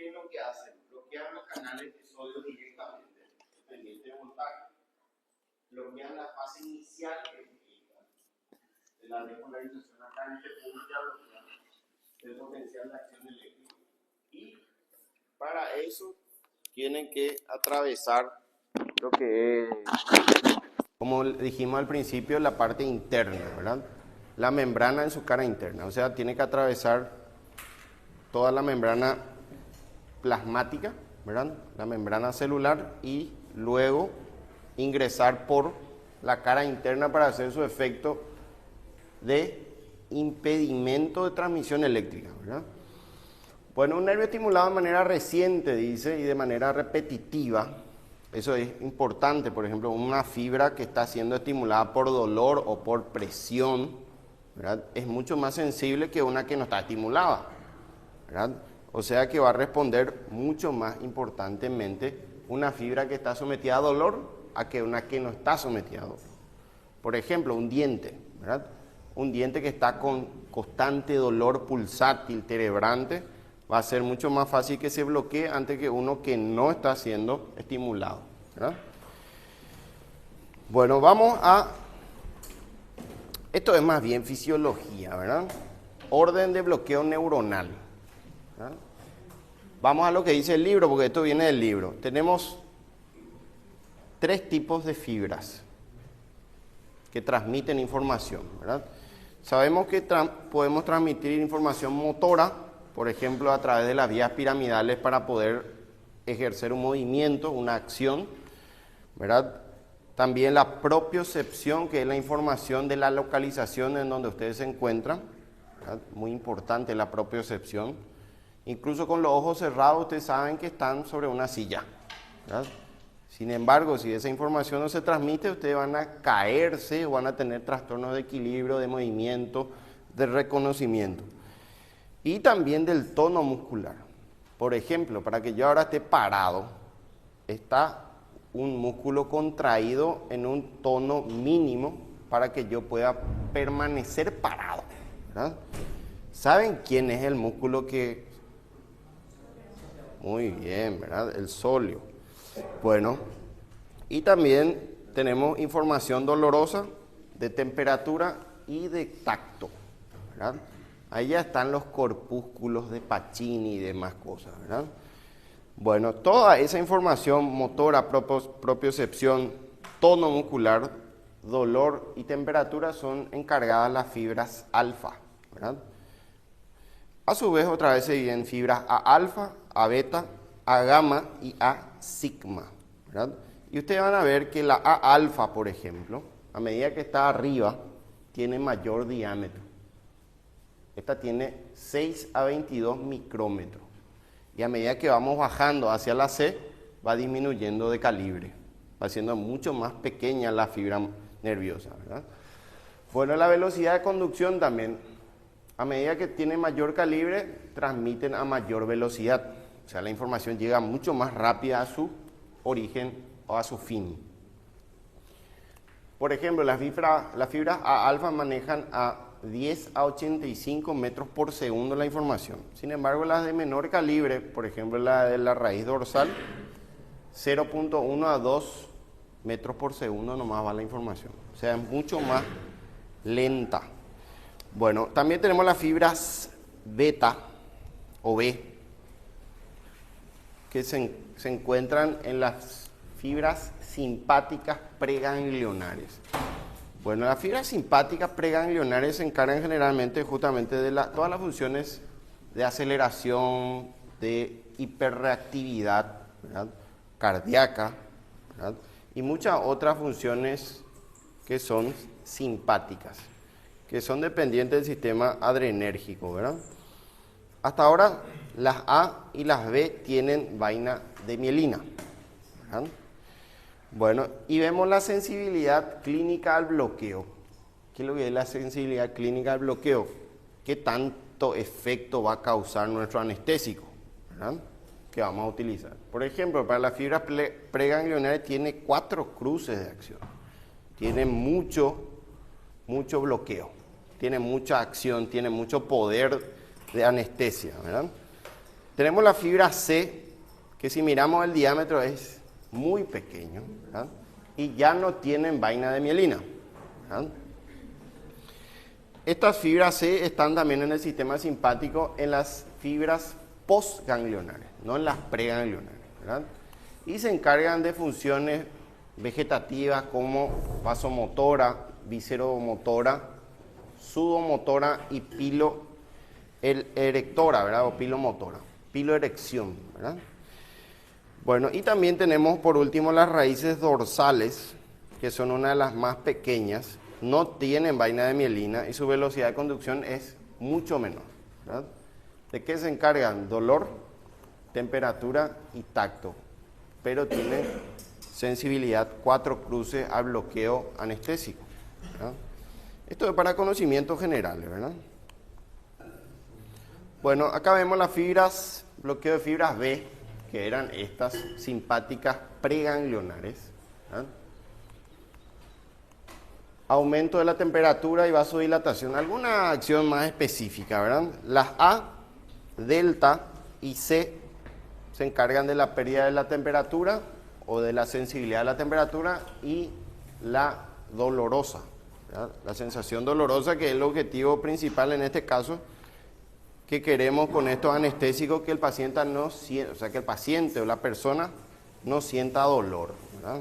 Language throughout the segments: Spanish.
¿qué es lo que hacen? Bloquean los canales de sodio directamente, dependiente de voltaje. Bloquean la fase inicial de la depolarización acá en este punto ya bloquean el potencial de acción eléctrica. Y para eso tienen que atravesar lo que es, como dijimos al principio, la parte interna, ¿verdad? La membrana en su cara interna, o sea, tiene que atravesar toda la membrana plasmática, ¿verdad? La membrana celular y luego ingresar por la cara interna para hacer su efecto de impedimento de transmisión eléctrica, ¿verdad? Bueno, un nervio estimulado de manera reciente, dice, y de manera repetitiva, eso es importante. Por ejemplo, una fibra que está siendo estimulada por dolor o por presión, ¿verdad?, es mucho más sensible que una que no está estimulada, ¿verdad? O sea que va a responder mucho más importantemente una fibra que está sometida a dolor a que una que no está sometida a dolor. Por ejemplo, un diente, ¿verdad? Un diente que está con constante dolor pulsátil, terebrante, va a ser mucho más fácil que se bloquee antes que uno que no está siendo estimulado, ¿verdad? Bueno, vamos a... Esto es más bien fisiología, ¿verdad? Orden de bloqueo neuronal, ¿verdad? Vamos a lo que dice el libro, porque esto viene del libro. Tenemos 3 tipos de fibras que transmiten información, ¿verdad? Sabemos que podemos transmitir información motora, por ejemplo, a través de las vías piramidales para poder ejercer un movimiento, una acción, ¿verdad? También la propiocepción, que es la información de la localización en donde ustedes se encuentran, ¿verdad? Muy importante la propiocepción. Incluso con los ojos cerrados ustedes saben que están sobre una silla, ¿verdad? Sin embargo, si esa información no se transmite, ustedes van a caerse o van a tener trastornos de equilibrio, de movimiento, de reconocimiento. Y también del tono muscular. Por ejemplo, para que yo ahora esté parado, está un músculo contraído en un tono mínimo para que yo pueda permanecer parado, ¿verdad? ¿Saben quién es el músculo que...? Muy bien, ¿verdad? El sóleo. Bueno, y también tenemos información dolorosa de temperatura y de tacto, ¿verdad? Ahí ya están los corpúsculos de Pacini y demás cosas, ¿verdad? Bueno, toda esa información motora, propiocepción, tono muscular, dolor y temperatura son encargadas las fibras alfa, ¿verdad? A su vez, otra vez se dividen fibras A alfa, A beta, A gamma y A sigma, ¿verdad? Y ustedes van a ver que la A alfa, por ejemplo, a medida que está arriba, tiene mayor diámetro. Esta tiene 6 a 22 micrómetros. Y a medida que vamos bajando hacia la C, va disminuyendo de calibre. Va siendo mucho más pequeña la fibra nerviosa, ¿verdad? Bueno, la velocidad de conducción también. A medida que tiene mayor calibre, transmiten a mayor velocidad. O sea, la información llega mucho más rápida a su origen o a su fin. Por ejemplo, las fibras A alfa manejan a 10 a 85 metros por segundo la información. Sin embargo, las de menor calibre, por ejemplo la de la raíz dorsal, 0.1 a 2 metros por segundo nomás va la información. O sea, es mucho más lenta. Bueno, también tenemos las fibras beta o B, que se encuentran en las fibras simpáticas preganglionares. Bueno, las fibras simpáticas preganglionares se encargan generalmente justamente de todas las funciones de aceleración, de hiperreactividad, ¿verdad?, cardíaca, ¿verdad?, y muchas otras funciones que son simpáticas, que son dependientes del sistema adrenérgico, ¿verdad? Hasta ahora las A y las B tienen vaina de mielina, ¿verdad? Bueno, y vemos la sensibilidad clínica al bloqueo. ¿Qué es lo que es la sensibilidad clínica al bloqueo? ¿Qué tanto efecto va a causar nuestro anestésico, ¿verdad?, que vamos a utilizar? Por ejemplo, para las fibras preganglionares tiene 4 cruces de acción. Tiene mucho bloqueo. Tiene mucha acción, tiene mucho poder de anestesia, ¿verdad? Tenemos la fibra C, que si miramos el diámetro es muy pequeño, ¿verdad? Y ya no tienen vaina de mielina, ¿verdad? Estas fibras C están también en el sistema simpático en las fibras postganglionares, no en las preganglionares, ¿verdad? Y se encargan de funciones vegetativas como vasomotora, visceromotora, sudomotora y piloerectora, ¿verdad? O pilomotora, piloerección, ¿verdad? Bueno, y también tenemos por último las raíces dorsales, que son una de las más pequeñas, no tienen vaina de mielina y su velocidad de conducción es mucho menor, ¿verdad? ¿De qué se encargan? Dolor, temperatura y tacto, pero tienen sensibilidad 4 cruces al bloqueo anestésico, ¿verdad? Esto es para conocimientos generales, ¿verdad? Bueno, acá vemos las fibras, bloqueo de fibras B, que eran estas simpáticas preganglionares, ¿verdad? Aumento de la temperatura y vasodilatación. Alguna acción más específica, ¿verdad? Las A, delta y C se encargan de la pérdida de la temperatura o de la sensibilidad de la temperatura y la dolorosa, ¿verdad? La sensación dolorosa, que es el objetivo principal en este caso, que queremos con estos anestésicos que el paciente no sienta, o sea, que el paciente o la persona no sienta dolor, ¿verdad?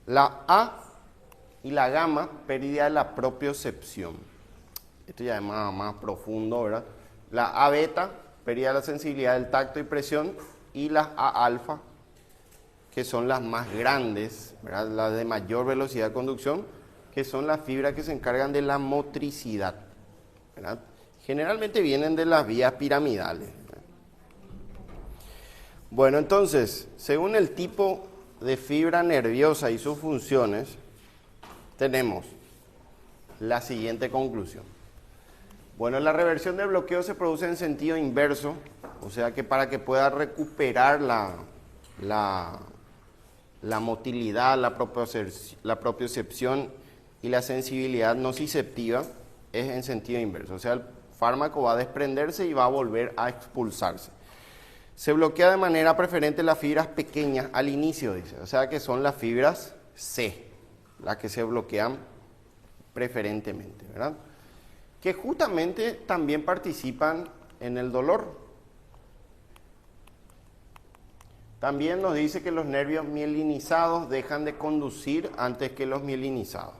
La A y la gamma, pérdida de la propiocepción. Esto ya es más profundo, ¿verdad? La A beta, pérdida de la sensibilidad del tacto y presión, y las A alfa, que son las más grandes, ¿verdad? Las de mayor velocidad de conducción, que son las fibras que se encargan de la motricidad, ¿verdad? Generalmente vienen de las vías piramidales. Bueno, entonces, según el tipo de fibra nerviosa y sus funciones, tenemos la siguiente conclusión. Bueno, la reversión del bloqueo se produce en sentido inverso, o sea que para que pueda recuperar la motilidad, la propiocepción y la sensibilidad nociceptiva es en sentido inverso. O sea, el fármaco va a desprenderse y va a volver a expulsarse. Se bloquea de manera preferente las fibras pequeñas al inicio, dice. O sea que son las fibras C, las que se bloquean preferentemente, ¿verdad? Que justamente también participan en el dolor. También nos dice que los nervios mielinizados dejan de conducir antes que los mielinizados.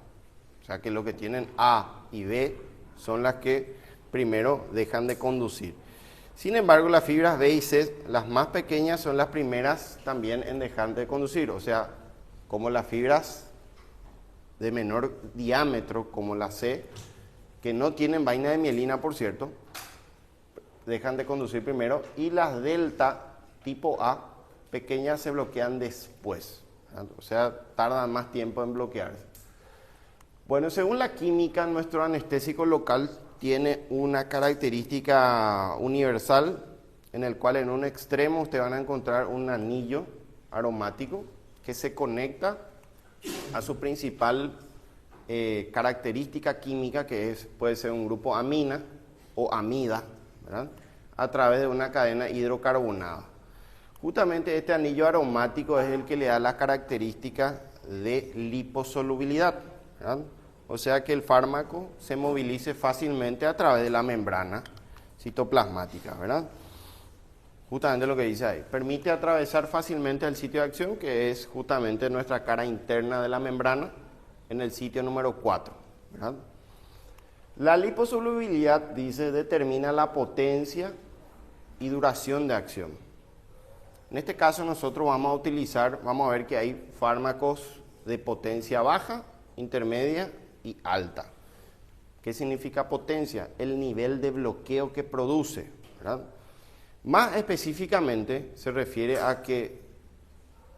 O sea que los que tienen A y B son las que primero dejan de conducir. Sin embargo, las fibras B y C, las más pequeñas, son las primeras también en dejar de conducir. O sea, como las fibras de menor diámetro, como la C, que no tienen vaina de mielina, por cierto, dejan de conducir primero, y las delta tipo A, pequeñas, se bloquean después, ¿verdad? O sea, tardan más tiempo en bloquearse. Bueno, según la química, nuestro anestésico local tiene una característica universal, en el cual en un extremo ustedes van a encontrar un anillo aromático que se conecta a su principal característica química, que puede ser un grupo amina o amida, ¿verdad? A través de una cadena hidrocarbonada. Justamente este anillo aromático es el que le da la característica de liposolubilidad, ¿verdad? O sea que el fármaco se movilice fácilmente a través de la membrana citoplasmática, ¿verdad? Justamente lo que dice ahí. Permite atravesar fácilmente el sitio de acción, que es justamente nuestra cara interna de la membrana, en el sitio número 4, ¿verdad? La liposolubilidad, dice, determina la potencia y duración de acción. En este caso nosotros vamos a ver que hay fármacos de potencia baja, intermedia y alta. ¿Qué significa potencia? El nivel de bloqueo que produce, ¿verdad? Más específicamente se refiere a que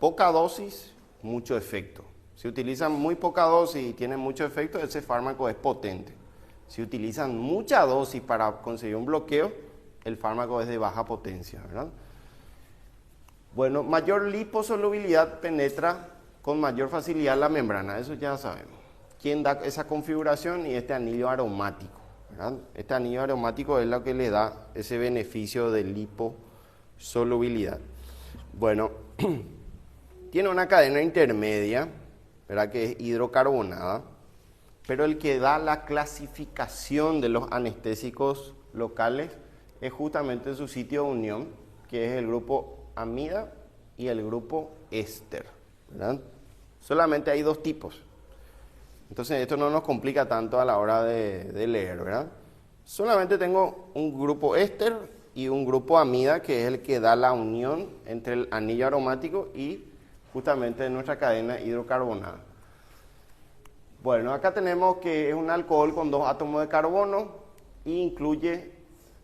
poca dosis, mucho efecto. Si utilizan muy poca dosis y tienen mucho efecto, ese fármaco es potente. Si utilizan mucha dosis para conseguir un bloqueo, el fármaco es de baja potencia, ¿verdad? Bueno, mayor liposolubilidad penetra con mayor facilidad la membrana, eso ya sabemos. ¿Quién da esa configuración? Y este anillo aromático, ¿verdad? Este anillo aromático es lo que le da ese beneficio de liposolubilidad. Bueno, tiene una cadena intermedia, ¿verdad? Que es hidrocarbonada, pero el que da la clasificación de los anestésicos locales es justamente su sitio de unión, que es el grupo amida y el grupo éster, ¿verdad? Solamente hay dos tipos. Entonces esto no nos complica tanto a la hora de leer, ¿verdad? Solamente tengo un grupo éster y un grupo amida, que es el que da la unión entre el anillo aromático y justamente nuestra cadena hidrocarbonada. Bueno, acá tenemos que es un alcohol con 2 átomos de carbono e incluye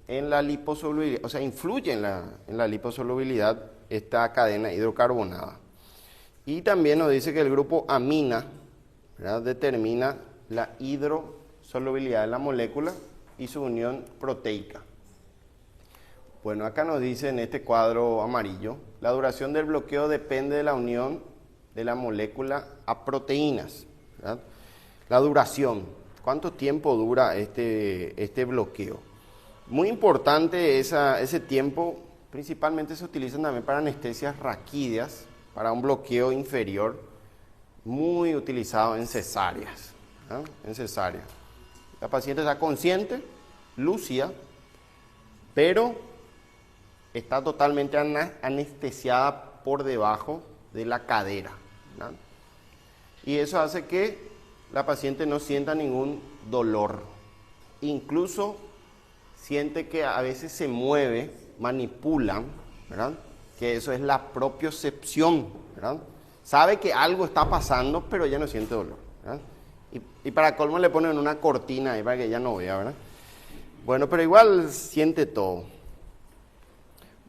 en la liposolubilidad, o sea, influye en la liposolubilidad esta cadena hidrocarbonada. Y también nos dice que el grupo amina, ¿verdad?, determina la hidrosolubilidad de la molécula y su unión proteica. Bueno, acá nos dice en este cuadro amarillo, la duración del bloqueo depende de la unión de la molécula a proteínas, ¿verdad? La duración, ¿cuánto tiempo dura este bloqueo? Muy importante ese tiempo, principalmente se utilizan también para anestesias raquídeas, para un bloqueo inferior, muy utilizado en cesáreas, ¿no? En cesárea. La paciente está consciente, lúcida, pero está totalmente anestesiada por debajo de la cadera, ¿no? Y eso hace que la paciente no sienta ningún dolor. Incluso siente que a veces se mueve, manipula, ¿verdad? Que eso es la propiocepción, ¿verdad? Sabe que algo está pasando, pero ella no siente dolor, ¿verdad? Y para colmo le ponen una cortina ahí para que ella no vea, ¿verdad? Bueno, pero igual siente todo.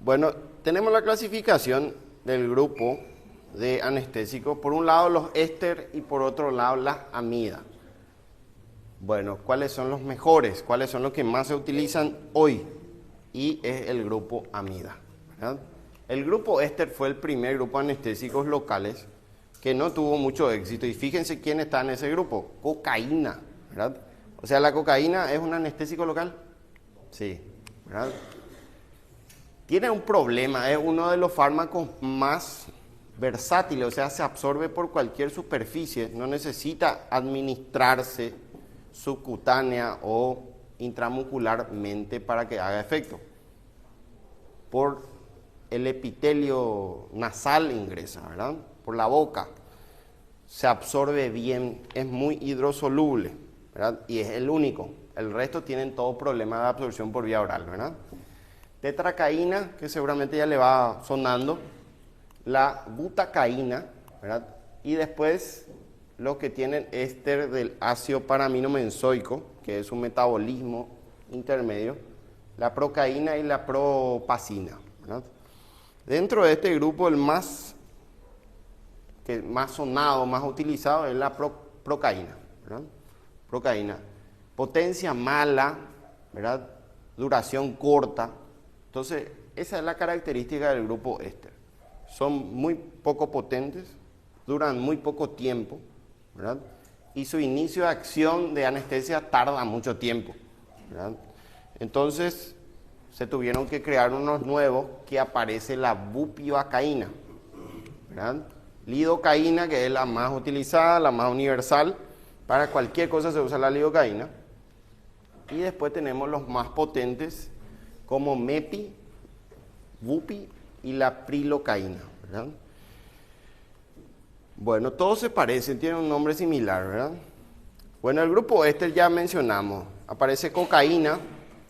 Bueno, tenemos la clasificación del grupo de anestésicos. Por un lado los éster y por otro lado las amidas. Bueno, ¿cuáles son los mejores? ¿Cuáles son los que más se utilizan hoy? Y es el grupo amida, ¿verdad? El grupo éster fue el primer grupo de anestésicos locales que no tuvo mucho éxito. Y fíjense quién está en ese grupo. Cocaína, ¿verdad? O sea, ¿la cocaína es un anestésico local? Sí, ¿verdad? Tiene un problema, es uno de los fármacos más versátiles, o sea, se absorbe por cualquier superficie, no necesita administrarse subcutánea o intramuscularmente para que haga efecto. Por el epitelio nasal ingresa, ¿verdad? Por la boca. Se absorbe bien, es muy hidrosoluble, ¿verdad? Y es el único. El resto tienen todo problema de absorción por vía oral, ¿verdad? Tetracaína, que seguramente ya le va sonando. La butacaína, ¿verdad? Y después los que tienen éster del ácido paraminobenzoico, que es un metabolismo intermedio, la procaína y la propacina, ¿verdad? Dentro de este grupo el más sonado, más utilizado es la procaína, ¿verdad? Procaína. Potencia mala, ¿verdad? Duración corta. Entonces, esa es la característica del grupo éster. Son muy poco potentes, duran muy poco tiempo, ¿verdad? Y su inicio de acción de anestesia tarda mucho tiempo, ¿verdad? Entonces, se tuvieron que crear unos nuevos que aparece la bupivacaína, ¿verdad? Lidocaína, que es la más utilizada, la más universal, para cualquier cosa se usa la lidocaína. Y después tenemos los más potentes como mepi, bupi y la prilocaína, ¿verdad? Bueno, todos se parecen, tienen un nombre similar, ¿verdad? Bueno, el grupo éster ya mencionamos. Aparece cocaína,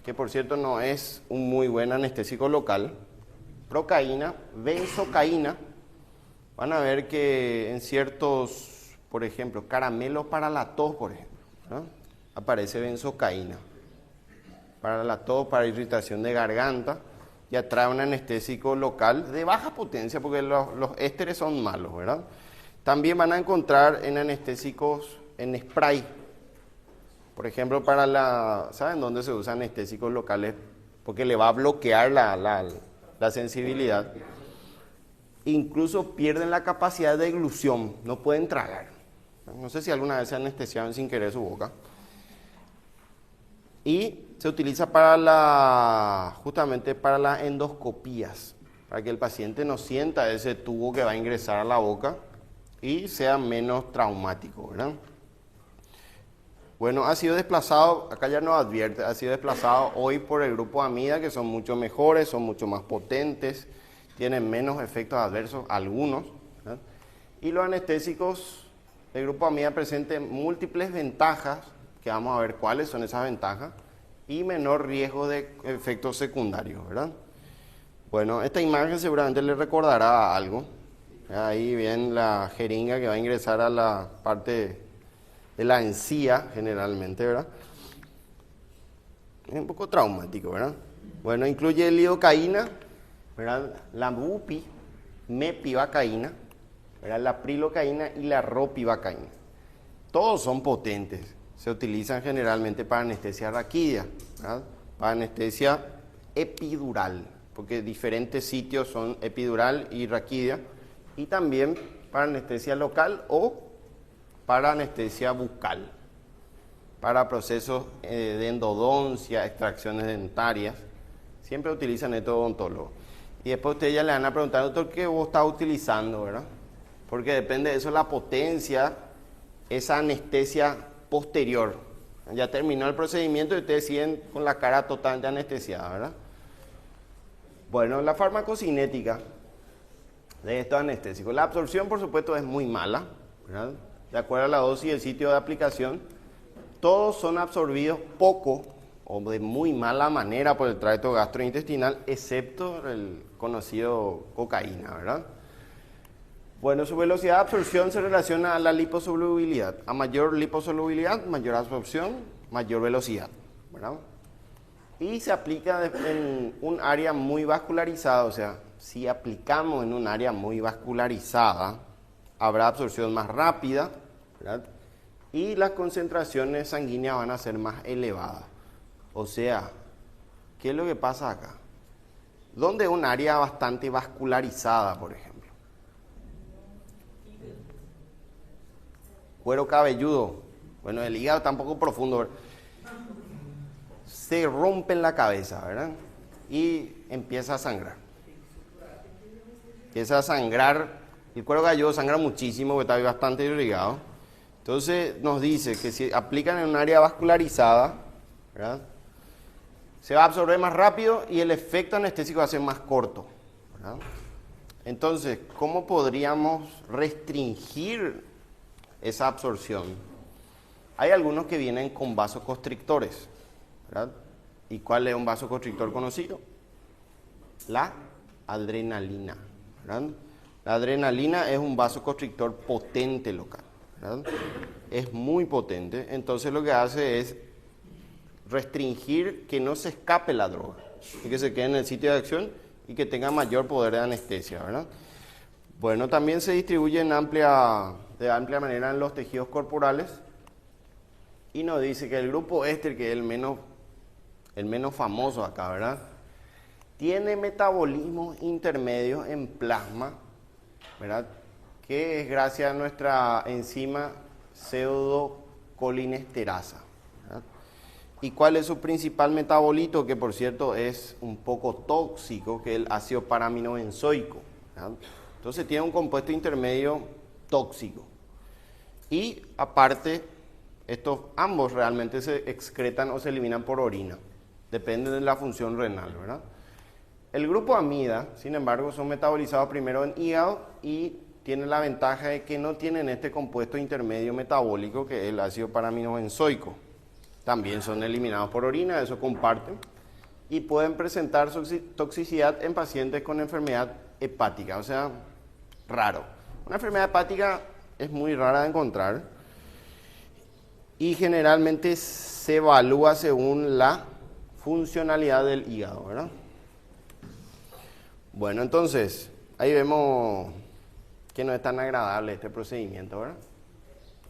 que por cierto no es un muy buen anestésico local. Procaína, benzocaína. Van a ver que en ciertos, por ejemplo, caramelos para la tos, por ejemplo, ¿no? Aparece benzocaína. Para la tos, para irritación de garganta, y atrae un anestésico local de baja potencia, porque los ésteres son malos, ¿verdad? También van a encontrar en anestésicos en spray. Por ejemplo, ¿saben dónde se usan anestésicos locales? Porque le va a bloquear la sensibilidad. Incluso pierden la capacidad de eglución, no pueden tragar. No sé si alguna vez se anestesiaron sin querer su boca. Y se utiliza justamente para las endoscopías, para que el paciente no sienta ese tubo que va a ingresar a la boca y sea menos traumático, ¿verdad? Bueno, ha sido desplazado, acá ya nos advierte, ha sido desplazado hoy por el grupo AMIDA, que son mucho mejores, son mucho más potentes, tienen menos efectos adversos, algunos, ¿verdad? Y los anestésicos del grupo AMIDA presentan múltiples ventajas, que vamos a ver cuáles son esas ventajas, y menor riesgo de efectos secundarios, ¿verdad? Bueno, esta imagen seguramente le recordará algo. Ahí ven la jeringa que va a ingresar a la parte de la encía, generalmente, ¿verdad? Es un poco traumático, ¿verdad? Bueno, incluye lidocaína, ¿verdad? La bupi, mepivacaína, ¿verdad? La prilocaína y la ropivacaína. Todos son potentes. Se utilizan generalmente para anestesia raquídea, ¿verdad? Para anestesia epidural, porque diferentes sitios son epidural y raquídea, y también para anestesia local o para anestesia bucal, para procesos de endodoncia, extracciones dentarias. Siempre utilizan estos odontólogos. Y después ustedes ya le van a preguntar, doctor, ¿qué vos estás utilizando, verdad? Porque depende de eso la potencia, esa anestesia posterior. Ya terminó el procedimiento y ustedes siguen con la cara totalmente anestesiada, ¿verdad? Bueno, la farmacocinética de estos anestésicos. La absorción, por supuesto, es muy mala, ¿verdad? De acuerdo a la dosis y el sitio de aplicación, todos son absorbidos poco o de muy mala manera por el tracto gastrointestinal, excepto el conocido cocaína, ¿verdad? Bueno, su velocidad de absorción se relaciona a la liposolubilidad. A mayor liposolubilidad, mayor absorción, mayor velocidad, ¿verdad? Y se aplica en un área muy vascularizada, o sea, si aplicamos en un área muy vascularizada, habrá absorción más rápida, ¿verdad? Y las concentraciones sanguíneas van a ser más elevadas. O sea, ¿qué es lo que pasa acá? ¿Dónde es un área bastante vascularizada, por ejemplo? Cuero cabelludo. Bueno, el hígado está un poco profundo, ¿verdad? Se rompe en la cabeza, ¿verdad? Y empieza a sangrar. Empieza a sangrar. El cuero cabelludo sangra muchísimo porque está bastante irrigado. Entonces nos dice que si aplican en un área vascularizada, ¿verdad?, se va a absorber más rápido y el efecto anestésico va a ser más corto, ¿verdad? Entonces, ¿cómo podríamos restringir esa absorción? Hay algunos que vienen con vasoconstrictores, ¿verdad? ¿Y cuál es un vasoconstrictor conocido? La adrenalina, ¿verdad? La adrenalina es un vasoconstrictor potente local, ¿verdad? Es muy potente, entonces lo que hace es restringir que no se escape la droga y que se quede en el sitio de acción y que tenga mayor poder de anestesia, ¿verdad? Bueno, también se distribuye de amplia manera en los tejidos corporales y nos dice que el grupo éster, que es el menos famoso acá, ¿verdad?, tiene metabolismo intermedio en plasma, ¿verdad?, que es gracias a nuestra enzima pseudocolinesterasa, ¿verdad? ¿Y cuál es su principal metabolito? Que por cierto es un poco tóxico, que es el ácido paraminobenzoico, ¿verdad? Entonces tiene un compuesto intermedio tóxico. Y aparte, estos ambos realmente se excretan o se eliminan por orina. Depende de la función renal, ¿verdad? El grupo amida, sin embargo, son metabolizados primero en hígado y tienen la ventaja de que no tienen este compuesto intermedio metabólico que es el ácido paraminobenzoico. También son eliminados por orina, eso comparten, y pueden presentar toxicidad en pacientes con enfermedad hepática, o sea, raro. Una enfermedad hepática es muy rara de encontrar y generalmente se evalúa según la funcionalidad del hígado, ¿verdad? Bueno, entonces, ahí vemos que no es tan agradable este procedimiento, ¿verdad?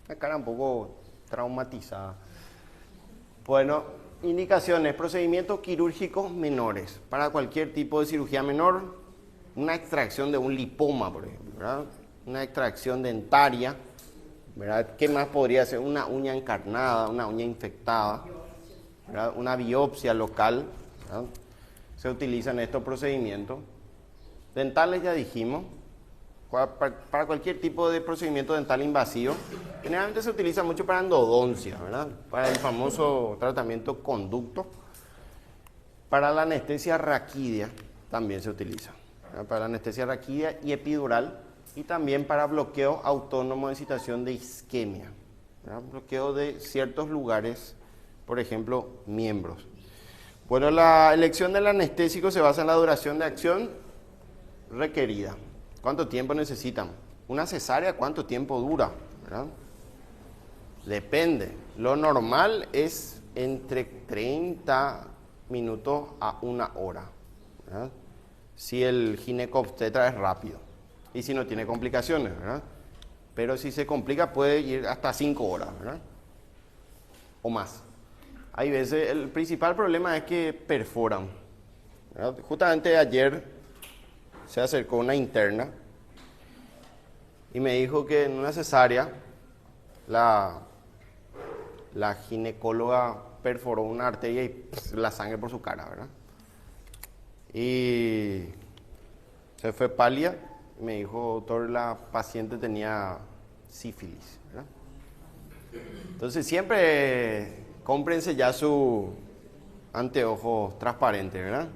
La cara un poco traumatizada. Bueno, indicaciones, procedimientos quirúrgicos menores. Para cualquier tipo de cirugía menor, una extracción de un lipoma, por ejemplo, ¿verdad? Una extracción dentaria, ¿verdad? ¿Qué más podría ser? Una uña encarnada, una uña infectada, ¿verdad? Una biopsia local, ¿verdad? Se utilizan estos procedimientos. Dentales ya dijimos, para cualquier tipo de procedimiento dental invasivo. Generalmente se utiliza mucho para endodoncia, ¿verdad? Para el famoso tratamiento conducto. Para la anestesia raquídea también se utiliza, ¿verdad? Para la anestesia raquídea y epidural, y también para bloqueo autónomo de situación de isquemia, ¿verdad? Bloqueo de ciertos lugares, por ejemplo, miembros. Bueno, la elección del anestésico se basa en la duración de acción requerida. ¿Cuánto tiempo necesitan? Una cesárea, ¿cuánto tiempo dura? ¿Verdad? Depende. Lo normal es entre 30 minutos a 1 hora, ¿verdad? Si el ginecobstetra es rápido y si no tiene complicaciones, ¿verdad? Pero si se complica puede ir hasta 5 horas, ¿verdad? O más. Hay veces, el principal problema es que perforan, ¿verdad? Justamente ayer se acercó una interna y me dijo que en una cesárea la ginecóloga perforó una arteria y la sangre por su cara, ¿verdad? Y se fue pálida y me dijo, doctor, la paciente tenía sífilis, ¿verdad? Entonces siempre cómprense ya su anteojos transparente, ¿verdad?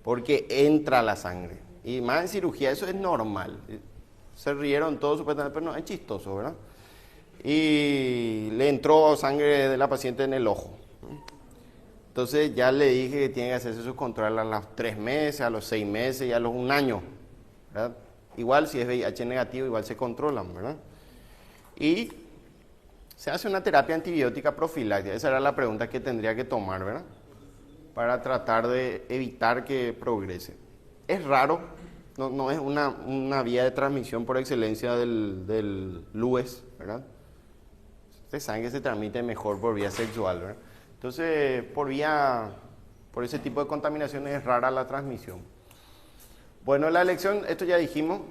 Porque entra la sangre. Y más en cirugía, eso es normal. Se rieron todos supuestamente, pero no, es chistoso, ¿verdad? Y le entró sangre de la paciente en el ojo. Entonces ya le dije que tiene que hacerse su control a los 3 meses, a los 6 meses y a los 1 año, ¿verdad? Igual si es VIH negativo, igual se controlan, ¿verdad? Y se hace una terapia antibiótica profiláctica. Esa era la pregunta que tendría que tomar, ¿verdad? Para tratar de evitar que progrese. Es raro, no es una vía de transmisión por excelencia del LUES, ¿verdad? Ustedes saben que se transmite mejor por vía sexual, ¿verdad? Entonces, por ese tipo de contaminaciones es rara la transmisión. Bueno, la elección, esto ya dijimos,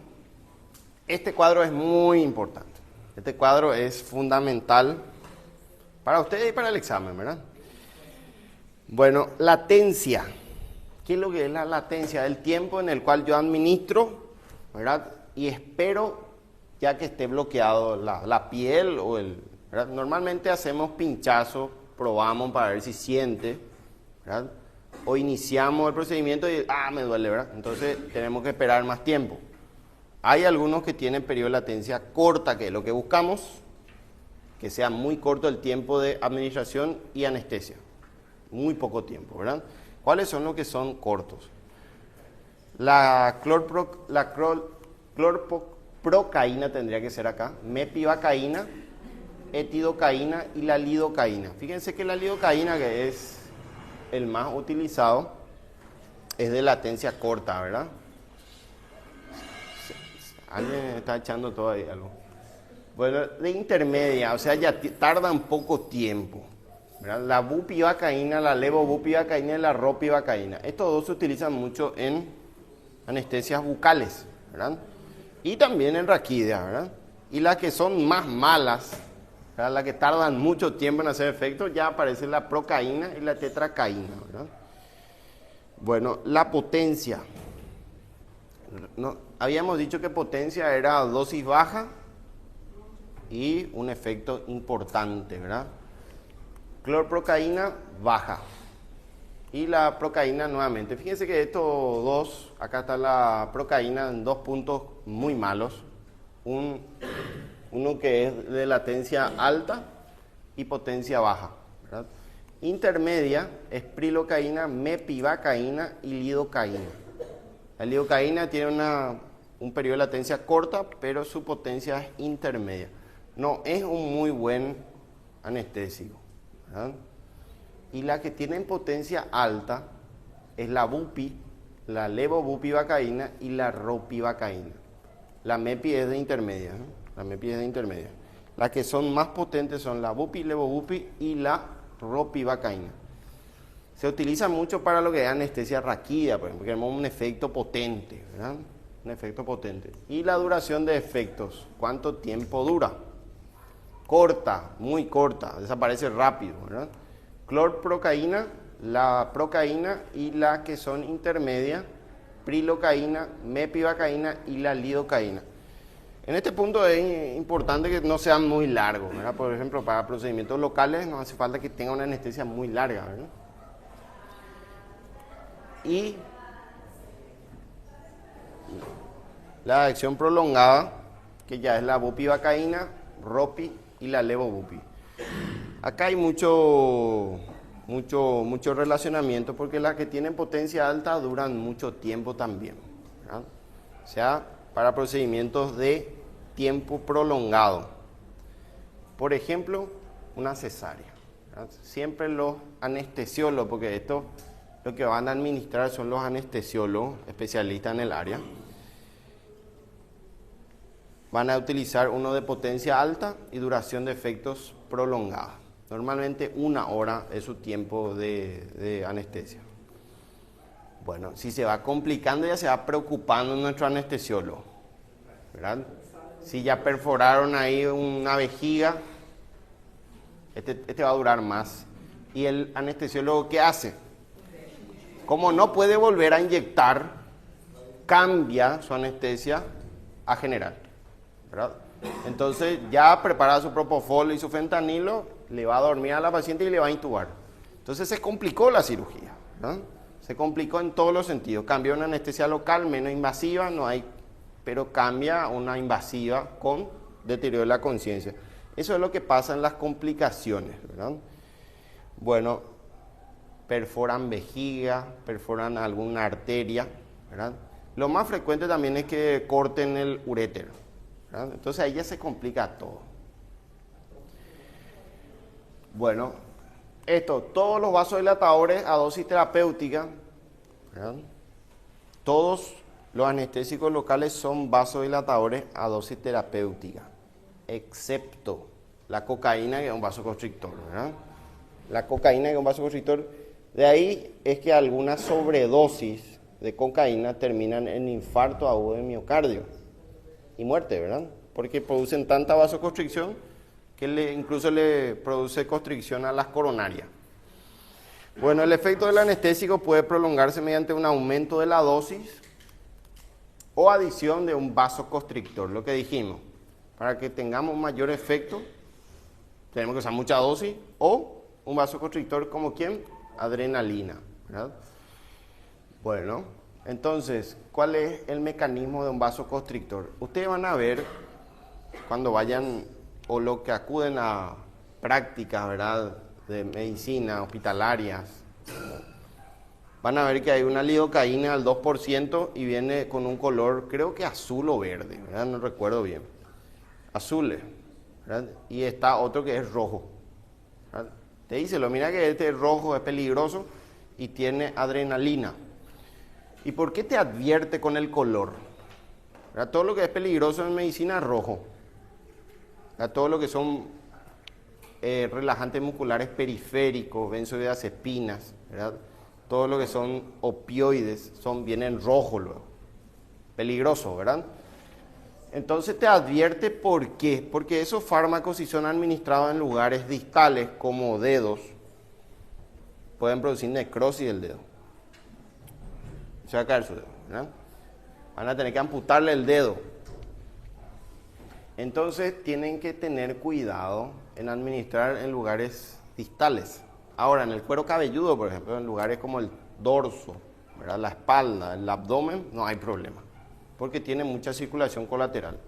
este cuadro es muy importante. Este cuadro es fundamental para ustedes y para el examen, ¿verdad? Bueno, latencia. ¿Qué es lo que es la latencia? El tiempo en el cual yo administro, ¿verdad? Y espero ya que esté bloqueado la piel o ¿verdad? Normalmente hacemos pinchazo, probamos para ver si siente, ¿verdad? O iniciamos el procedimiento y me duele, ¿verdad? Entonces tenemos que esperar más tiempo. Hay algunos que tienen periodo de latencia corta, que es lo que buscamos, que sea muy corto el tiempo de administración y anestesia. Muy poco tiempo, ¿verdad? ¿Cuáles son los que son cortos? La clorprocaína tendría que ser acá, mepivacaína, etidocaína y la lidocaína. Fíjense que la lidocaína, que es el más utilizado, es de latencia corta, ¿verdad? Alguien está echando todo ahí algo. Bueno, de intermedia, o sea, ya tardan poco tiempo, ¿verdad? La bupivacaína, la levobupivacaína y la ropivacaína. Estos dos se utilizan mucho en anestesias bucales, ¿verdad? Y también en raquídea, ¿verdad? Y las que son más malas, ¿verdad? Las que tardan mucho tiempo en hacer efecto, ya aparece la procaína y la tetracaína, ¿verdad? Bueno, la potencia. Habíamos dicho que potencia era dosis baja y un efecto importante, ¿verdad? Clorprocaína baja y la procaína nuevamente. Fíjense que estos dos, acá está la procaína en 2 puntos muy malos. Uno que es de latencia alta y potencia baja, ¿verdad? Intermedia es prilocaína, mepivacaína y lidocaína. La lidocaína tiene un periodo de latencia corta, pero su potencia es intermedia. No es un muy buen anestésico, ¿verdad? Y la que tiene potencia alta es la bupi, la levobupivacaína y la ropivacaína. La mepi es de intermedia, ¿no? La mepi es de intermedia. Las que son más potentes son la bupi, levobupi y la ropivacaína. Se utiliza mucho para lo que es anestesia raquídea, por ejemplo, porque tenemos un efecto potente, ¿verdad? Un efecto potente. Y la duración de efectos, ¿cuánto tiempo dura? Corta, muy corta, desaparece rápido, ¿verdad? clorprocaína, la procaína y la que son intermedias, prilocaína, mepivacaína y la lidocaína. En este punto es importante que no sean muy largos, ¿verdad? Por ejemplo, para procedimientos locales no hace falta que tenga una anestesia muy larga, ¿verdad? Y la acción prolongada, que ya es la bupivacaína, ropi y la levobupi. Acá hay mucho relacionamiento porque las que tienen potencia alta duran mucho tiempo también, ¿verdad? O sea, para procedimientos de tiempo prolongado. Por ejemplo, una cesárea, ¿verdad? Siempre los anestesiólogos, porque esto lo que van a administrar son los anestesiólogos especialistas en el área, van a utilizar uno de potencia alta y duración de efectos prolongada. Normalmente 1 hora es su tiempo de anestesia. Bueno, si se va complicando ya se va preocupando nuestro anestesiólogo, ¿verdad? Si ya perforaron ahí una vejiga, este va a durar más. ¿Y el anestesiólogo qué hace? Como no puede volver a inyectar, cambia su anestesia a general, ¿verdad? Entonces ya prepara su propofol y su fentanilo, le va a dormir a la paciente y le va a intubar. Entonces se complicó la cirugía, ¿verdad? Se complicó en todos los sentidos. Cambió una anestesia local menos invasiva, no hay, pero cambia una invasiva con deterioro de la conciencia. Eso es lo que pasa en las complicaciones, ¿verdad? Bueno, perforan vejiga, perforan alguna arteria, ¿verdad? Lo más frecuente también es que corten el urétero, ¿verdad? Entonces ahí ya se complica todo. Bueno, todos los vasodilatadores a dosis terapéutica, ¿verdad? Todos los anestésicos locales son vasodilatadores a dosis terapéutica, excepto la cocaína, que es un vasoconstrictor, ¿verdad? La cocaína, que es un vasoconstrictor, de ahí es que algunas sobredosis de cocaína terminan en infarto agudo de miocardio y muerte, ¿verdad? Porque producen tanta vasoconstricción que incluso le produce constricción a las coronarias. Bueno, el efecto del anestésico puede prolongarse mediante un aumento de la dosis o adición de un vasoconstrictor, lo que dijimos. Para que tengamos mayor efecto, tenemos que usar mucha dosis o un vasoconstrictor como ¿quién? Adrenalina, ¿verdad? Bueno, entonces, ¿cuál es el mecanismo de un vasoconstrictor? Ustedes van a ver cuando vayan o lo que acuden a prácticas, ¿verdad?, de medicina, hospitalarias, van a ver que hay una lidocaína al 2% y viene con un color, creo que azul o verde, ¿verdad? No recuerdo bien. Azul, ¿verdad? Y está otro que es rojo, ¿verdad? Te dice, mira que este rojo es peligroso y tiene adrenalina. ¿Y por qué te advierte con el color? ¿Verdad? Todo lo que es peligroso en medicina es rojo. ¿Verdad? Todo lo que son relajantes musculares periféricos, benzodiazepinas, ¿verdad? Todo lo que son opioides vienen rojo luego. Peligroso, ¿verdad? Entonces te advierte por qué. Porque esos fármacos, si son administrados en lugares distales como dedos, pueden producir necrosis del dedo. Se va a caer su dedo, ¿verdad? Van a tener que amputarle el dedo. Entonces tienen que tener cuidado en administrar en lugares distales. Ahora, en el cuero cabelludo, por ejemplo, en lugares como el dorso, ¿verdad?, la espalda, el abdomen, no hay problema, porque tiene mucha circulación colateral.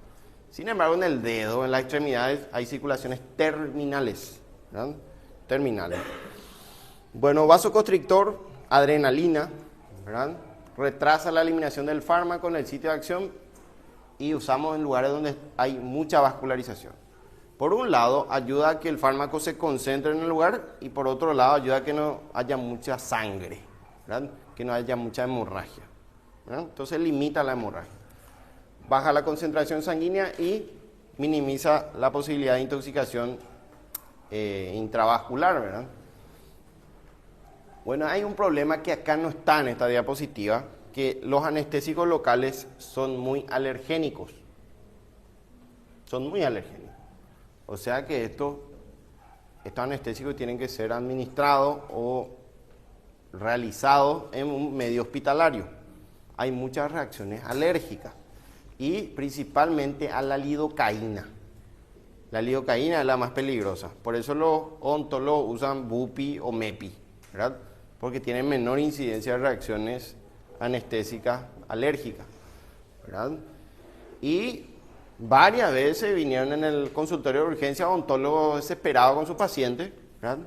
Sin embargo, en el dedo, en las extremidades, hay circulaciones terminales, ¿verdad? Terminales. Bueno, vasoconstrictor, adrenalina, ¿verdad?, retrasa la eliminación del fármaco en el sitio de acción y usamos en lugares donde hay mucha vascularización. Por un lado, ayuda a que el fármaco se concentre en el lugar y por otro lado, ayuda a que no haya mucha sangre, ¿verdad?, que no haya mucha hemorragia, ¿verdad? Entonces limita la hemorragia. Baja la concentración sanguínea y minimiza la posibilidad de intoxicación intravascular, ¿verdad? Bueno, hay un problema que acá no está en esta diapositiva, que los anestésicos locales son muy alergénicos. Son muy alergénicos. O sea que esto estos anestésicos tienen que ser administrados o realizados en un medio hospitalario. Hay muchas reacciones alérgicas y principalmente a la lidocaína. La lidocaína es la más peligrosa, por eso los odontólogos usan Bupi o Mepi, ¿verdad? Porque tienen menor incidencia de reacciones anestésicas alérgicas, ¿verdad? Y varias veces vinieron en el consultorio de urgencia odontólogos desesperados con sus pacientes, ¿verdad?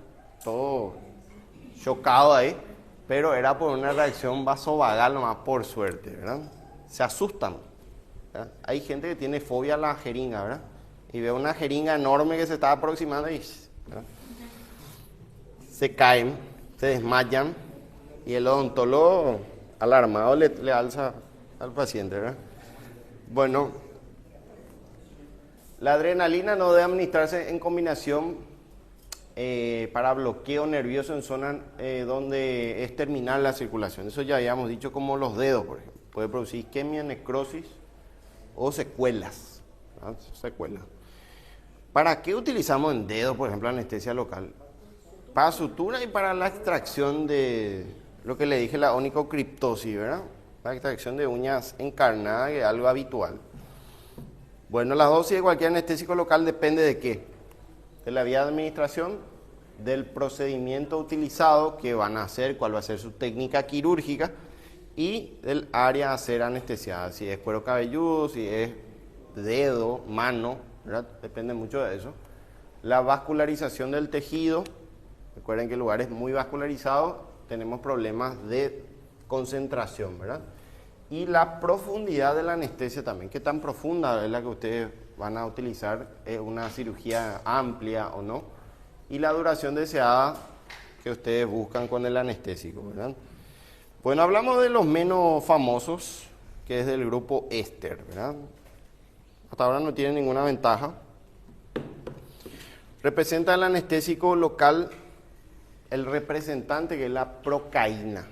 Todo chocado ahí, pero era por una reacción vasovagal nomás, por suerte, ¿verdad? Se asustan, ¿verdad? Hay gente que tiene fobia a la jeringa, ¿verdad? Y ve una jeringa enorme que se está aproximando y ¿verdad? Se caen, se desmayan y el odontólogo alarmado le alza al paciente, ¿verdad? Bueno, la adrenalina no debe administrarse en combinación para bloqueo nervioso en zonas donde es terminal la circulación. Eso ya habíamos dicho, como los dedos, por ejemplo. Puede producir isquemia, necrosis o secuelas, ¿verdad? Secuelas. ¿Para qué utilizamos en dedos, por ejemplo, anestesia local? Para sutura y para la extracción de lo que le dije, la onicocriptosis, ¿verdad? La extracción de uñas encarnadas, que es algo habitual. Bueno, la dosis de cualquier anestésico local depende de qué. De la vía de administración, del procedimiento utilizado que van a hacer, cuál va a ser su técnica quirúrgica y del área a ser anestesiada. Si es cuero cabelludo, si es dedo, mano, ¿verdad? Depende mucho de eso. La vascularización del tejido. Recuerden que en lugares muy vascularizados tenemos problemas de concentración, ¿verdad? Y la profundidad de la anestesia también. ¿Qué tan profunda es la que ustedes van a utilizar? ¿Es una cirugía amplia o no? Y la duración deseada que ustedes buscan con el anestésico, ¿verdad? Bueno, hablamos de los menos famosos, que es del grupo éster, ¿verdad? Hasta ahora no tiene ninguna ventaja. Representa el anestésico local el representante, que es la procaína.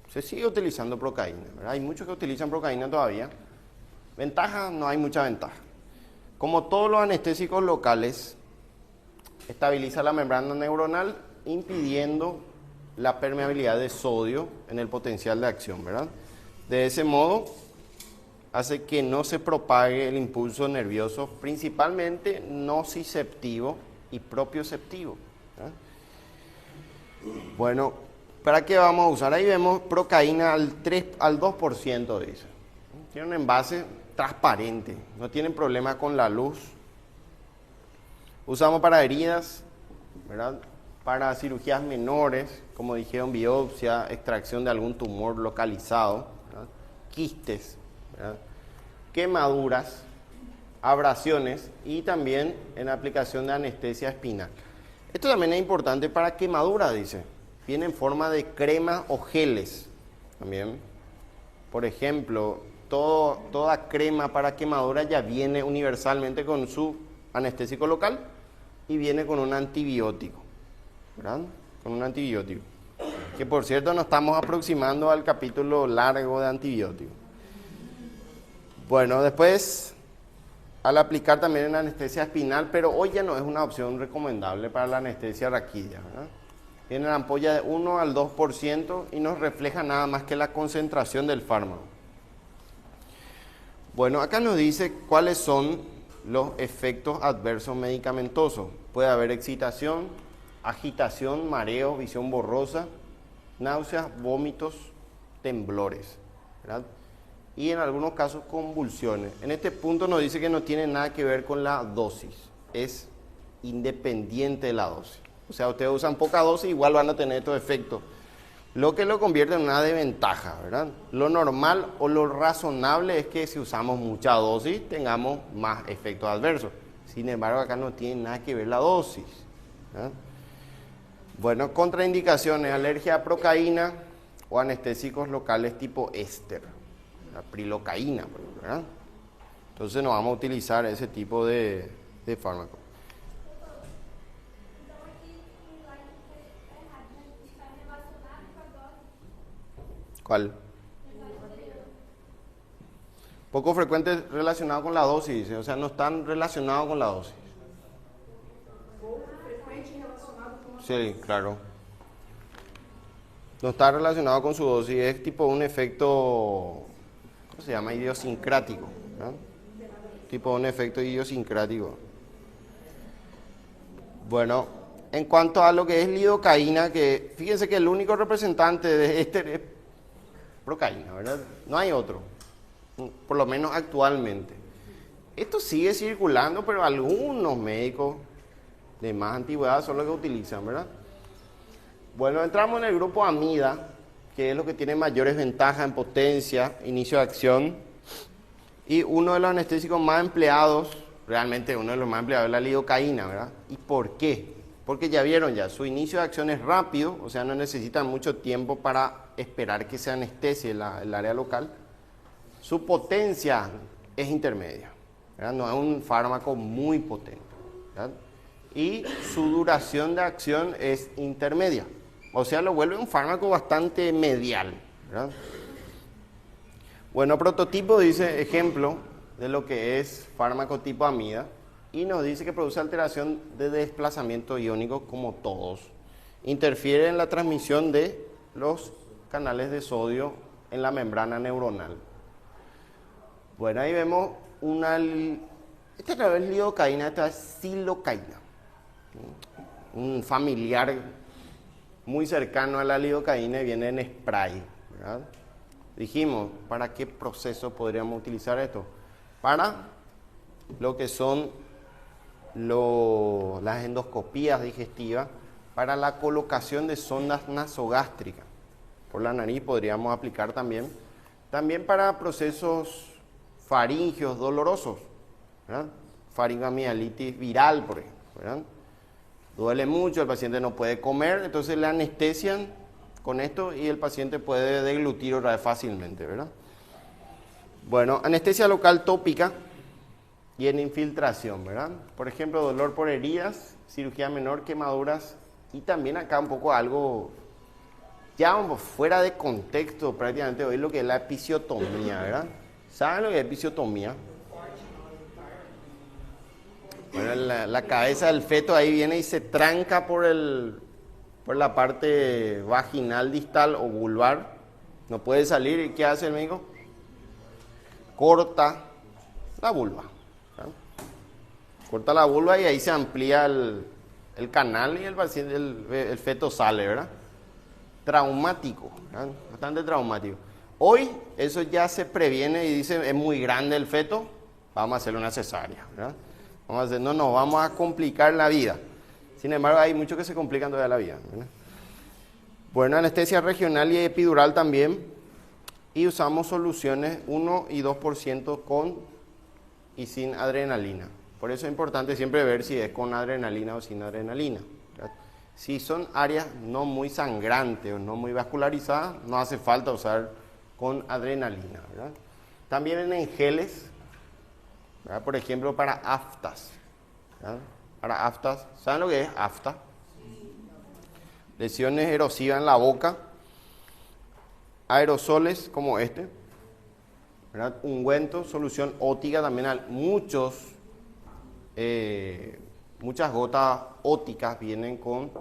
Se sigue utilizando procaína, ¿verdad? Hay muchos que utilizan procaína todavía. Ventaja, no hay mucha ventaja. Como todos los anestésicos locales, estabiliza la membrana neuronal, impidiendo la permeabilidad de sodio en el potencial de acción, ¿verdad? De ese modo, hace que no se propague el impulso nervioso, principalmente nociceptivo y propioceptivo, ¿verdad? Bueno, ¿para qué vamos a usar? Ahí vemos procaína al 2%, dice. Tiene un envase transparente, no tienen problema con la luz. Usamos para heridas, ¿verdad? Para cirugías menores, como dijeron, biopsia, extracción de algún tumor localizado, ¿verdad? Quistes, ¿verdad? Quemaduras, abrasiones y también en aplicación de anestesia espinal. Esto también es importante para quemaduras, dice. Viene en forma de crema o geles también. Por ejemplo, toda crema para quemadura ya viene universalmente con su anestésico local y viene con un antibiótico, ¿verdad? Con un antibiótico. Que por cierto nos estamos aproximando al capítulo largo de antibióticos. Bueno, después, al aplicar también en anestesia espinal, pero hoy ya no es una opción recomendable para la anestesia raquídea, ¿verdad? Tiene la ampolla de 1 al 2% y no refleja nada más que la concentración del fármaco. Bueno, acá nos dice cuáles son los efectos adversos medicamentosos. Puede haber excitación, agitación, mareo, visión borrosa, náuseas, vómitos, temblores, ¿verdad? Y en algunos casos convulsiones. En este punto nos dice que no tiene nada que ver con la dosis, es independiente de la dosis. O sea, ustedes usan poca dosis, igual van a tener estos efectos. Lo que lo convierte en una desventaja, ¿verdad? Lo normal o lo razonable es que si usamos mucha dosis tengamos más efectos adversos. Sin embargo, acá no tiene nada que ver la dosis, ¿verdad? Bueno, contraindicaciones, alergia a procaína o anestésicos locales tipo éster, la prilocaína, ¿verdad? Entonces no vamos a utilizar ese tipo de fármaco. ¿Cuál? Poco frecuente relacionado con la dosis, o sea, no están relacionados con la dosis. Sí, claro. No está relacionado con su dosis, es tipo un efecto, ¿cómo se llama? Idiosincrático, ¿no? Tipo un efecto idiosincrático. Bueno, en cuanto a lo que es lidocaína, que fíjense que el único representante de este es procaína, ¿verdad? No hay otro, por lo menos actualmente. Esto sigue circulando, pero algunos médicos de más antigüedad son los que utilizan, ¿verdad? Bueno, entramos en el grupo amida, que es lo que tiene mayores ventajas en potencia, inicio de acción, y uno de los anestésicos más empleados, realmente uno de los más empleados es la lidocaína, ¿verdad? ¿Y por qué? Porque ya vieron ya, su inicio de acción es rápido, o sea, no necesitan mucho tiempo para esperar que se anestesie el área local. Su potencia es intermedia, ¿verdad? No es un fármaco muy potente, ¿verdad? Y su duración de acción es intermedia, o sea, lo vuelve un fármaco bastante medial, ¿verdad? Bueno, prototipo dice ejemplo de lo que es fármaco tipo amida y nos dice que produce alteración de desplazamiento iónico como todos. Interfiere en la transmisión de los canales de sodio en la membrana neuronal. Bueno, ahí vemos esta no es lidocaína, esta es silocaína. Un familiar muy cercano a la lidocaína y viene en spray, ¿verdad? Dijimos, ¿para qué proceso podríamos utilizar esto? Para lo que son las endoscopías digestivas, para la colocación de sondas nasogástricas. Por la nariz podríamos aplicar también para procesos faringios dolorosos, ¿verdad? Faringoamielitis viral, por ejemplo, ¿verdad? Duele mucho, el paciente no puede comer, entonces le anestesian con esto y el paciente puede deglutir otra vez fácilmente, ¿verdad? Bueno, anestesia local tópica y en infiltración, ¿verdad? Por ejemplo, dolor por heridas, cirugía menor, quemaduras y también acá un poco algo ya fuera de contexto prácticamente hoy lo que es la episiotomía, ¿verdad? ¿Saben lo que es episiotomía? Bueno, la cabeza del feto ahí viene y se tranca por la parte vaginal distal o vulvar, no puede salir. ¿Y qué hace el médico? Corta la vulva, ¿verdad? Corta la vulva y ahí se amplía el canal y el paciente, el feto sale, ¿verdad? Traumático, ¿verdad? Bastante traumático. Hoy eso ya se previene y dice, es muy grande el feto, vamos a hacerle una cesárea, ¿verdad? No nos vamos a complicar la vida. Sin embargo, hay muchos que se complican todavía la vida, ¿verdad? Bueno, anestesia regional y epidural también. Y usamos soluciones 1 y 2% con y sin adrenalina. Por eso es importante siempre ver si es con adrenalina o sin adrenalina, ¿verdad? Si son áreas no muy sangrantes o no muy vascularizadas, no hace falta usar con adrenalina, ¿verdad? También en geles, ¿verdad? Por ejemplo, para aftas, ¿verdad? Para aftas, ¿saben lo que es afta? Lesiones erosivas en la boca, aerosoles como este, ¿verdad? Ungüento, solución óptica también, muchas gotas ópticas vienen con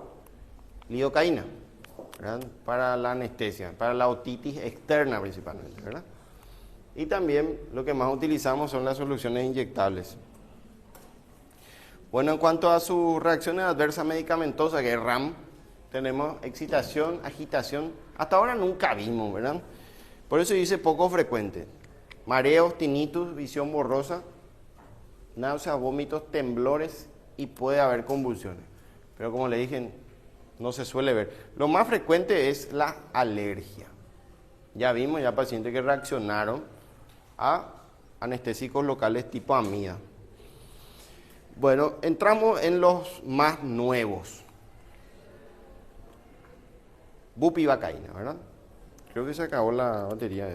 lidocaína, ¿verdad? Para la anestesia, para la otitis externa principalmente, ¿verdad? Y también lo que más utilizamos son las soluciones inyectables. Bueno, en cuanto a sus reacciones adversas medicamentosas, que es RAM, tenemos excitación, agitación, hasta ahora nunca vimos, ¿verdad? Por eso dice poco frecuente. Mareos, tinnitus, visión borrosa, náuseas, vómitos, temblores y puede haber convulsiones. Pero como le dije, no se suele ver. Lo más frecuente es la alergia. Ya vimos ya pacientes que reaccionaron a anestésicos locales tipo amida. Bueno, entramos en los más nuevos. Bupivacaína, ¿verdad? Creo que se acabó la batería.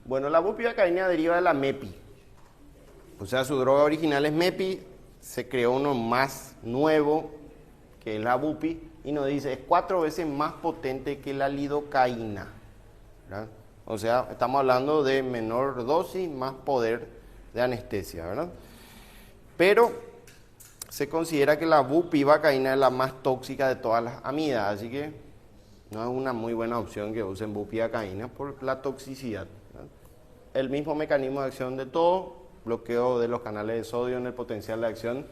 Bueno, la bupivacaína deriva de la MEPI. O sea, su droga original es MEPI, se creó uno más nuevo, que es la bupi, y nos dice, es 4 veces más potente que la lidocaína, ¿verdad? O sea, estamos hablando de menor dosis, más poder de anestesia, ¿verdad? Pero se considera que la bupivacaína es la más tóxica de todas las amidas, así que no es una muy buena opción que usen bupivacaína por la toxicidad, ¿verdad? El mismo mecanismo de acción de todo, bloqueo de los canales de sodio en el potencial de acción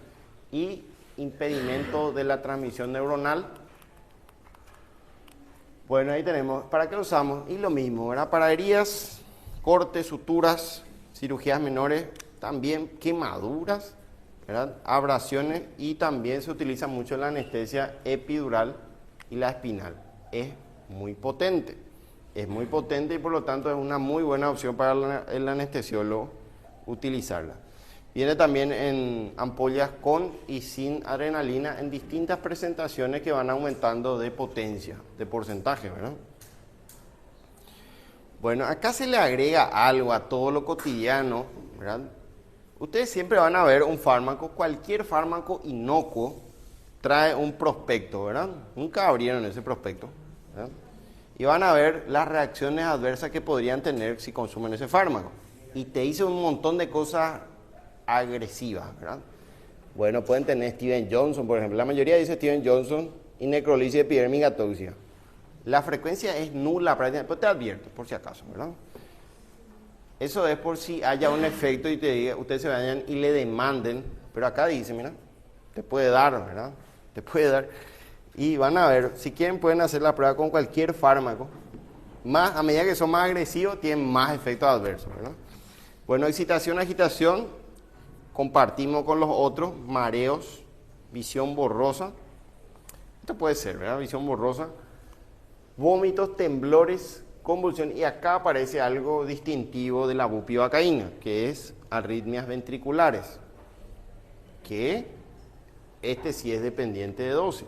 y impedimento de la transmisión neuronal. Bueno, ahí tenemos, ¿para qué lo usamos? Y lo mismo, ¿verdad? Para heridas, cortes, suturas, cirugías menores, también quemaduras, ¿verdad? Abrasiones, y también se utiliza mucho la anestesia epidural y la espinal. Es muy potente y por lo tanto es una muy buena opción para el anestesiólogo utilizarla. Viene también en ampollas con y sin adrenalina en distintas presentaciones que van aumentando de potencia, de porcentaje, ¿verdad? Bueno, acá se le agrega algo a todo lo cotidiano, ¿verdad? Ustedes siempre van a ver un fármaco, cualquier fármaco inocuo trae un prospecto, ¿verdad? Nunca abrieron ese prospecto, ¿verdad? Y van a ver las reacciones adversas que podrían tener si consumen ese fármaco. Y te dice un montón de cosas agresivas, ¿verdad? Bueno, pueden tener Steven Johnson, por ejemplo. La mayoría dice Steven Johnson y necrolisis epidérmica tóxica. La frecuencia es nula, pero te advierto, por si acaso, ¿verdad? Eso es por si haya un efecto y te diga, ustedes se vayan y le demanden, pero acá dice, mira, te puede dar, ¿verdad? Te puede dar. Y van a ver, si quieren pueden hacer la prueba con cualquier fármaco. Más, a medida que son más agresivos, tienen más efectos adversos, ¿verdad? Bueno, excitación, agitación, compartimos con los otros, mareos, visión borrosa. Esto puede ser, ¿verdad? Visión borrosa. Vómitos, temblores, convulsión. Y acá aparece algo distintivo de la bupivacaína, que es arritmias ventriculares. Que este sí es dependiente de dosis,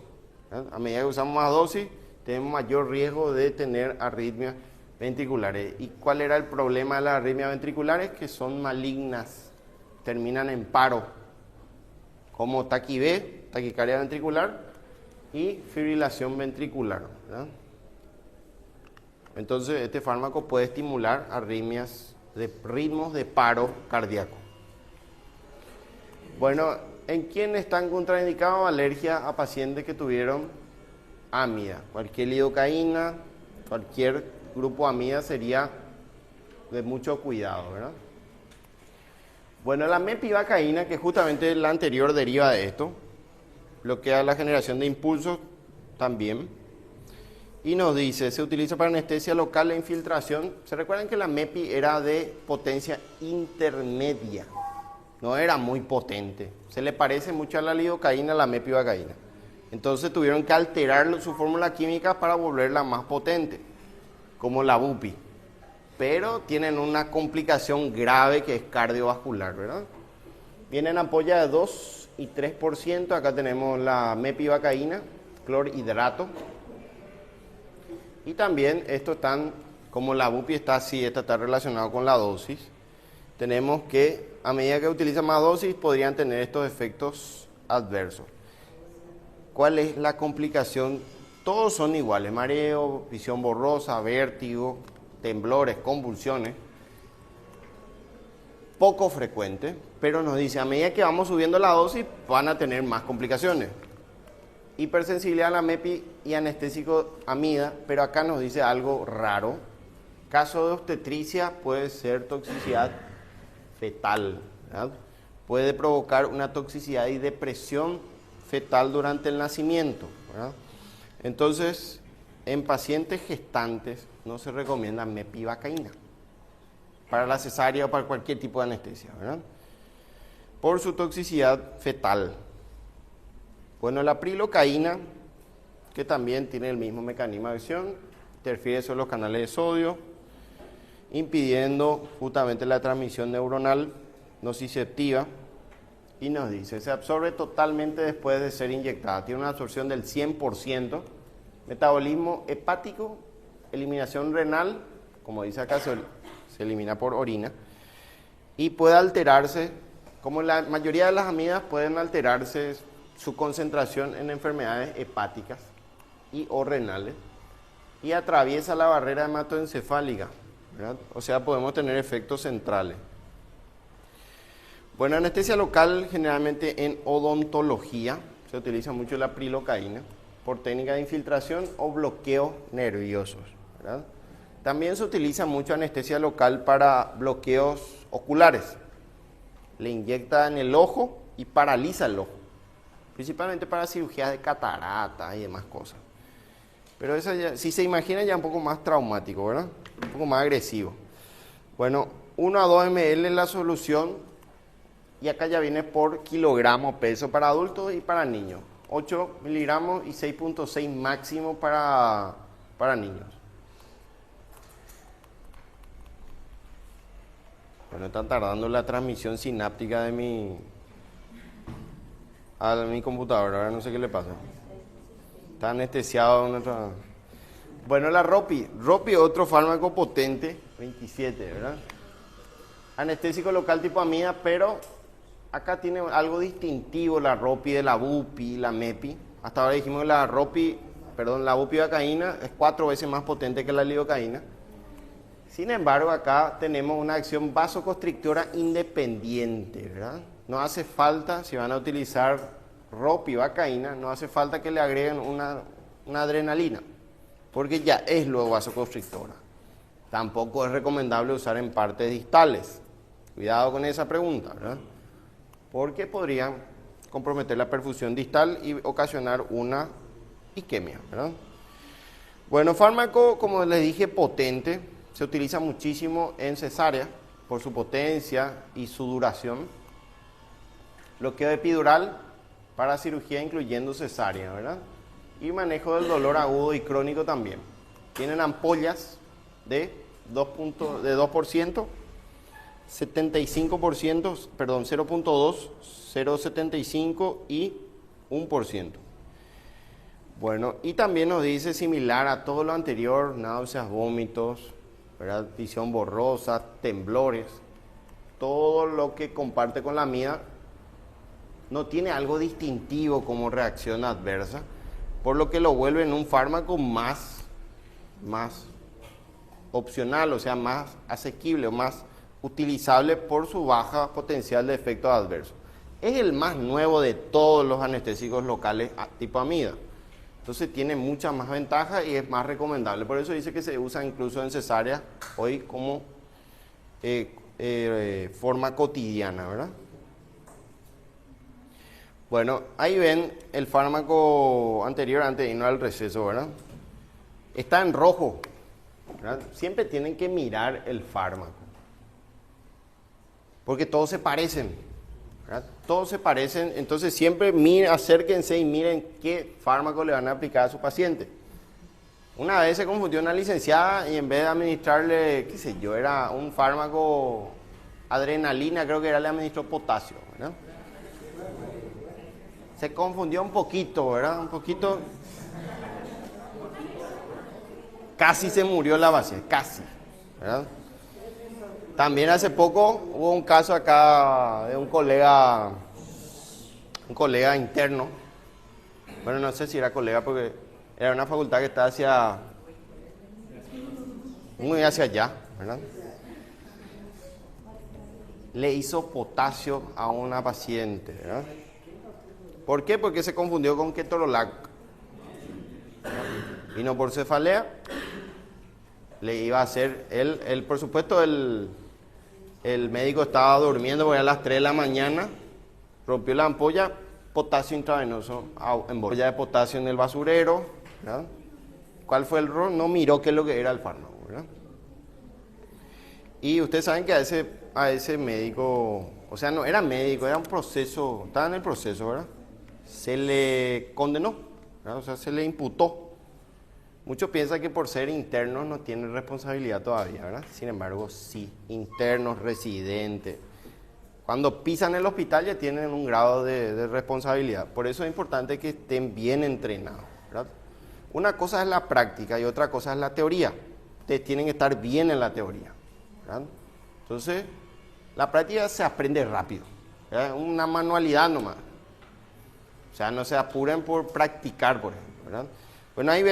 ¿verdad? A medida que usamos más dosis, tenemos mayor riesgo de tener arritmias ventriculares. ¿Y cuál era el problema de las arritmias ventriculares? Que son malignas, terminan en paro, como taquicardia ventricular y fibrilación ventricular, ¿verdad? Entonces, este fármaco puede estimular arritmias de ritmos de paro cardíaco. Bueno, ¿en quién están contraindicados? Alergia a pacientes que tuvieron amida. Cualquier lidocaína, cualquier grupo amida sería de mucho cuidado, ¿verdad? Bueno, la mepivacaína, que justamente la anterior deriva de esto, bloquea la generación de impulsos también. Y nos dice, se utiliza para anestesia local e infiltración. ¿Se recuerdan que la MEPI era de potencia intermedia? No era muy potente. Se le parece mucho a la lidocaína, la mepivacaína. Entonces tuvieron que alterar su fórmula química para volverla más potente, como la bupi. Pero tienen una complicación grave que es cardiovascular, ¿verdad? Vienen ampollas de 2 y 3%. Acá tenemos la mepivacaína, clorhidrato. Y también estos están, como la bupi está así, esta está relacionado con la dosis. Tenemos que, a medida que utilizan más dosis, podrían tener estos efectos adversos. ¿Cuál es la complicación? Todos son iguales: mareo, visión borrosa, vértigo, temblores, convulsiones. Poco frecuente, pero nos dice, a medida que vamos subiendo la dosis, van a tener más complicaciones. Hipersensibilidad a la MEPI y anestésico amida, pero acá nos dice algo raro. Caso de obstetricia puede ser toxicidad fetal, ¿verdad? Puede provocar una toxicidad y depresión fetal durante el nacimiento, ¿verdad? Entonces, en pacientes gestantes no se recomienda mepivacaína para la cesárea o para cualquier tipo de anestesia, ¿verdad? Por su toxicidad fetal. Bueno, la prilocaína, que también tiene el mismo mecanismo de acción, interfiere sobre los canales de sodio, impidiendo justamente la transmisión neuronal nociceptiva, y nos dice, se absorbe totalmente después de ser inyectada, tiene una absorción del 100%, metabolismo hepático, eliminación renal, como dice acá, se elimina por orina, y puede alterarse, como la mayoría de las amidas pueden alterarse su concentración en enfermedades hepáticas y o renales, y atraviesa la barrera hematoencefálica, ¿verdad? O sea, podemos tener efectos centrales. Bueno, anestesia local generalmente en odontología se utiliza mucho la prilocaína por técnica de infiltración o bloqueos nerviosos, ¿verdad? También se utiliza mucho anestesia local para bloqueos oculares. Le inyecta en el ojo y paraliza el ojo, principalmente para cirugías de catarata y demás cosas. Pero eso ya, si se imagina, ya un poco más traumático, ¿verdad? Un poco más agresivo. Bueno, 1 a 2 ml la solución. Y acá ya viene por kilogramo peso para adultos y para niños. 8 miligramos y 6.6 máximo para niños. Bueno, está tardando la transmisión sináptica de mi computadora. Ahora no sé qué le pasa. Está anestesiado. Bueno, la Ropi. Ropi, otro fármaco potente. 27, ¿verdad? Anestésico local tipo amida, pero acá tiene algo distintivo la Ropi de la Bupi, la Mepi. Hasta ahora dijimos que la bupivacaína es 4 veces más potente que la lidocaína. Sin embargo, acá tenemos una acción vasoconstrictora independiente, ¿verdad? No hace falta, si van a utilizar ropivacaína, no hace falta que le agreguen una adrenalina, porque ya es luego vasoconstrictora. Tampoco es recomendable usar en partes distales. Cuidado con esa pregunta, ¿verdad? Porque podrían comprometer la perfusión distal y ocasionar una isquemia, ¿verdad? Bueno, fármaco, como les dije, potente, se utiliza muchísimo en cesárea por su potencia y su duración. Bloqueo epidural para cirugía incluyendo cesárea, ¿verdad? Y manejo del dolor agudo y crónico también. Tienen ampollas de 2%, 75%, perdón, 0.2, 0.75 y 1%. Bueno, y también nos dice similar a todo lo anterior, náuseas, vómitos, ¿verdad? Visión borrosa, temblores, todo lo que comparte con la amida. No tiene algo distintivo como reacción adversa, por lo que lo vuelve en un fármaco más opcional, o sea, más asequible o más utilizable por su baja potencial de efectos adversos. Es el más nuevo de todos los anestésicos locales tipo amida. Entonces tiene muchas más ventajas y es más recomendable. Por eso dice que se usa incluso en cesárea hoy como forma cotidiana, ¿verdad? Bueno, ahí ven el fármaco anterior antes de irnos al receso, ¿verdad? Está en rojo, ¿verdad? Siempre tienen que mirar el fármaco, porque todos se parecen, ¿verdad? Todos se parecen, entonces siempre acérquense y miren qué fármaco le van a aplicar a su paciente. Una vez se confundió una licenciada y en vez de administrarle, qué sé yo, era un fármaco adrenalina, creo que era, le administró potasio, ¿verdad? Se confundió un poquito, ¿verdad? Un poquito. Casi se murió la paciente, casi, ¿verdad? También hace poco hubo un caso acá de un colega interno. Bueno, no sé si era colega porque era una facultad que está muy hacia allá, ¿verdad? Le hizo potasio a una paciente, ¿verdad? ¿Por qué? Porque se confundió con ketorolac. Vino por cefalea, le iba a hacer, por supuesto, el médico estaba durmiendo, porque a las 3 de la mañana, rompió la ampolla, potasio intravenoso, ampolla de potasio en el basurero, ¿verdad? ¿Cuál fue el error? No miró qué es lo que era el fármaco, ¿verdad? Y ustedes saben que a ese médico, o sea, no era médico, era un proceso, estaba en el proceso, ¿verdad? Se le condenó, ¿verdad? O sea, se le imputó. Muchos piensan que por ser internos no tienen responsabilidad todavía, ¿verdad? Sin embargo, sí, internos, residentes. Cuando pisan el hospital ya tienen un grado de responsabilidad. Por eso es importante que estén bien entrenados, ¿verdad? Una cosa es la práctica y otra cosa es la teoría. Ustedes tienen que estar bien en la teoría, ¿verdad? Entonces, la práctica se aprende rápido, ¿verdad? Una manualidad nomás. O sea, no se apuren por practicar, por ejemplo, ¿verdad? Bueno, ahí